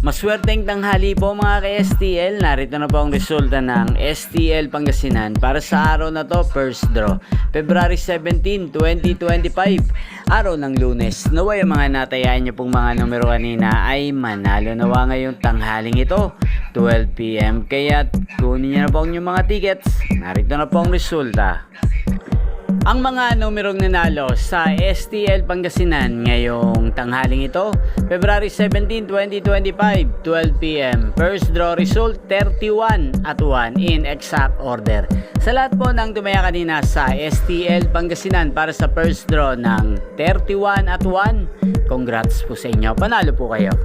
Maswerteng tanghali po mga ka-STL. Narito na po ang resulta ng STL Pangasinan para sa araw na to, first draw, February 17, 2025, araw ng Lunes. Naway ang mga natayaan niyo pong mga numero kanina ay manalo nawa ngayong tanghaling ito, 12 PM. Kaya kunin niyo na po ang inyong mga tickets. Narito na po ang resulta. Ang mga numerong nanalo sa STL Pangasinan ngayong tanghaling ito, February 17, 2025, 12 PM. First draw result, 31 at 1 in exact order. Sa lahat po ng tumaya kanina sa STL Pangasinan para sa first draw ng 31 at 1, congrats po sa inyo. Panalo po kayo.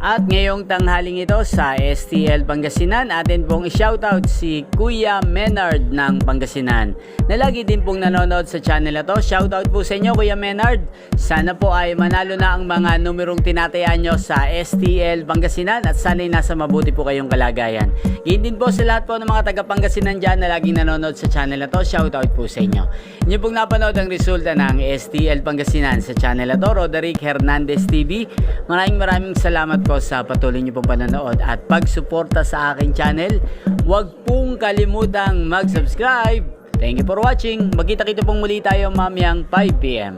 At ngayong tanghaling ito sa STL Pangasinan, atin pong i-shoutout si Kuya Menard ng Pangasinan na lagi din pong nanonood sa channel na to. Shoutout po sa inyo Kuya Menard. Sana po ay manalo na ang mga numerong tinatayaan nyo sa STL Pangasinan at sana'y nasa mabuti po kayong kalagayan. Gayun din po sa lahat po ng mga taga Pangasinan dyan na laging nanonood sa channel na to. Shoutout po sa inyo. Inyo pong napanood ang resulta ng STL Pangasinan sa channel na to, Roderick Hernandez TV. Maraming salamat po sa patuloy niyo pong panonood at pagsuporta sa aking channel. Huwag pong kalimutang mag-subscribe. Thank you for watching. Magkita-kita pong muli tayo mamayang 5 PM.